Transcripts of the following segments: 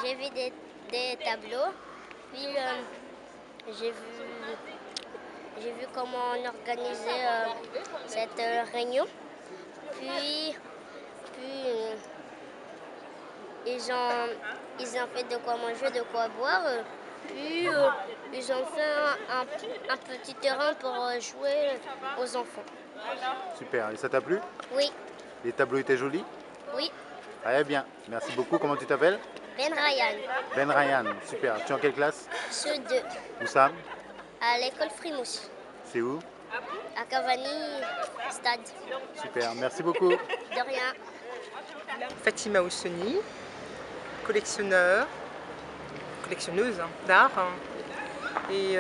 j'ai vu des tableaux, puis j'ai vu comment on organisait cette réunion, puis ils ont fait de quoi manger, de quoi boire, puis ils ont fait un petit terrain pour jouer aux enfants. Super, et ça t'a plu? Oui, Les tableaux étaient jolis? oui, Très bien, merci beaucoup. Comment tu t'appelles? Ben Ryan, Ben Ryan, super. Tu es en quelle classe? ceux deux, Où ça? à l'école Frimousse, C'est où? à Cavani Stade. Super, merci beaucoup. De rien. Fatima Ousseni, collectionneuse d'art. Et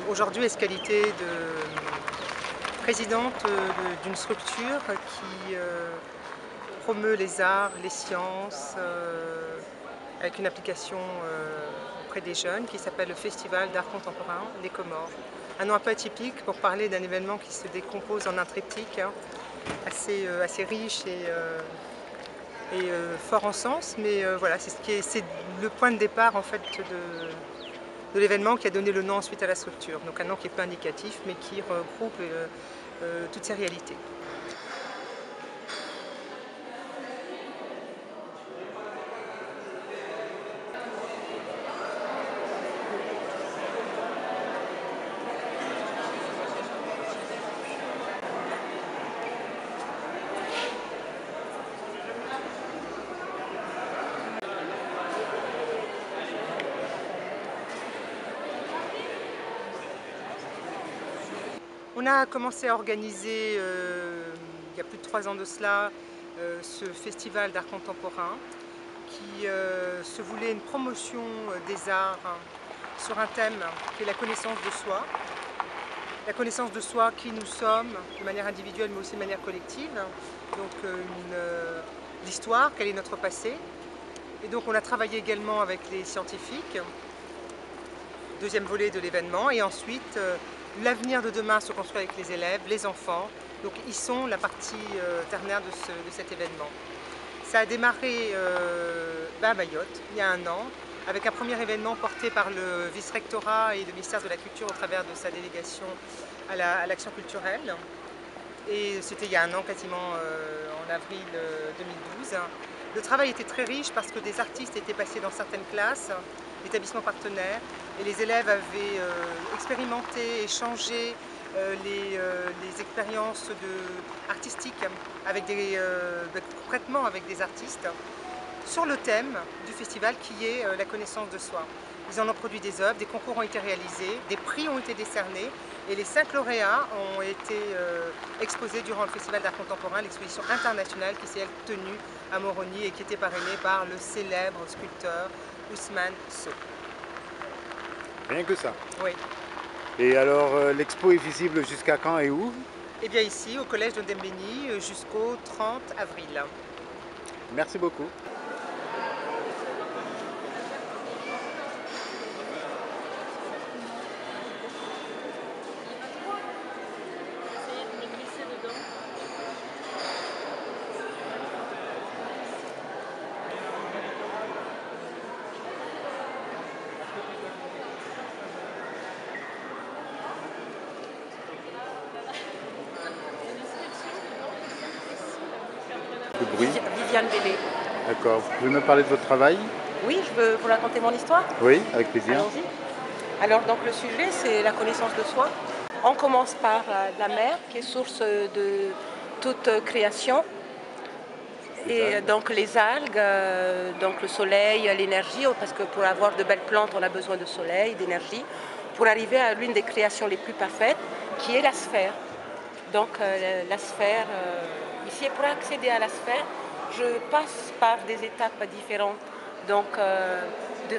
aujourd'hui, est-ce qualité de présidente d'une structure qui promeut les arts, les sciences, avec une application auprès des jeunes qui s'appelle le Festival d'art contemporain Les Comores. Un nom un peu atypique pour parler d'un événement qui se décompose en un triptyque assez riche et fort en sens, mais voilà, c'est le point de départ en fait de l'événement qui a donné le nom ensuite à la structure. Donc un nom qui est peu indicatif, mais qui regroupe toutes ces réalités. On a commencé à organiser, il y a plus de 3 ans de cela, ce festival d'art contemporain qui se voulait une promotion des arts sur un thème qui est la connaissance de soi. La connaissance de soi, qui nous sommes, de manière individuelle mais aussi de manière collective. Donc l'histoire, quel est notre passé. Et donc on a travaillé également avec les scientifiques, deuxième volet de l'événement, et ensuite l'avenir de demain se construit avec les élèves, les enfants. Donc ils sont la partie ternaire de cet événement. Ça a démarré à Mayotte, il y a 1 an, avec un premier événement porté par le vice-rectorat et le ministère de la Culture au travers de sa délégation à l'action culturelle. Et c'était il y a 1 an, quasiment en avril 2012. Le travail était très riche parce que des artistes étaient passés dans certaines classes, d'établissements partenaires, et les élèves avaient expérimenté, échangé les expériences artistiques avec concrètement avec des artistes sur le thème du festival qui est la connaissance de soi. Ils en ont produit des œuvres, des concours ont été réalisés, des prix ont été décernés et les 5 lauréats ont été exposés durant le Festival d'art contemporain, l'exposition internationale qui s'est tenue à Moroni et qui était parrainée par le célèbre sculpteur Ousmane Sow. Rien que ça. Oui. Et alors, l'expo est visible jusqu'à quand et où? Eh bien ici, au collège de Dembéni, jusqu'au 30 avril. Merci beaucoup. Le bruit. Viviane Bellé. D'accord. Vous pouvez me parler de votre travail? Oui, je veux vous raconter mon histoire. Oui, avec plaisir. Allons-y. Alors donc le sujet c'est la connaissance de soi. On commence par la mer qui est source de toute création. Et donc les algues, donc le soleil, l'énergie, parce que pour avoir de belles plantes on a besoin de soleil, d'énergie, pour arriver à l'une des créations les plus parfaites qui est la sphère. Donc la sphère, ici pour accéder à la sphère, je passe par des étapes différentes, donc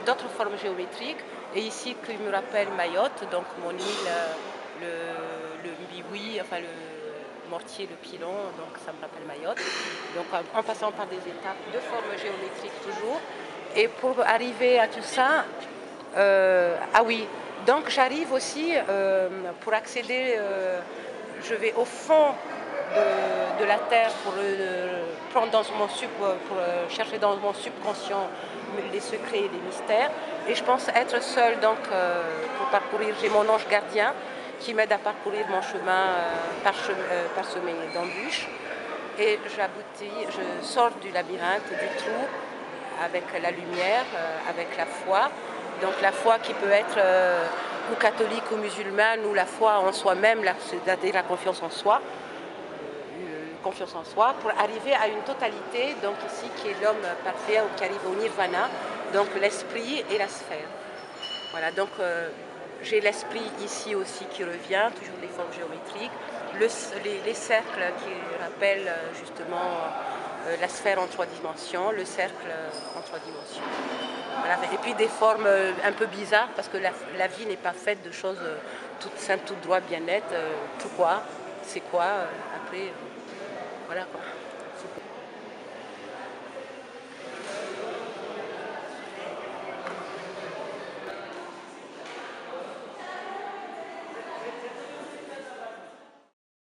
d'autres formes géométriques. Et ici, qui me rappelle Mayotte, donc mon île, le biwi, enfin le mortier, le pilon, donc ça me rappelle Mayotte. Donc en passant par des étapes de formes géométriques toujours. Et pour arriver à tout ça, ah oui, donc j'arrive aussi, pour accéder, je vais au fond de la terre pour prendre dans mon pour chercher dans mon subconscient les secrets et les mystères. Et je pense être seule donc pour parcourir. J'ai mon ange gardien qui m'aide à parcourir mon chemin parsemé d'embûches. Et je sors du labyrinthe, du trou, avec la lumière, avec la foi. Donc la foi qui peut être ou catholique ou musulmane, ou la foi en soi-même, c'est-à-dire la confiance en soi. Confiance en soi, pour arriver à une totalité, donc ici qui est l'homme parfait, ou qui arrive au nirvana, donc l'esprit et la sphère. Voilà, donc j'ai l'esprit ici aussi qui revient, toujours les formes géométriques, les cercles qui rappellent justement la sphère en 3 dimensions, le cercle en 3 dimensions. Voilà. Et puis des formes un peu bizarres, parce que la vie n'est pas faite de choses toutes simples, toutes droites, bien nettes. Pourquoi? C'est quoi? Après, voilà quoi.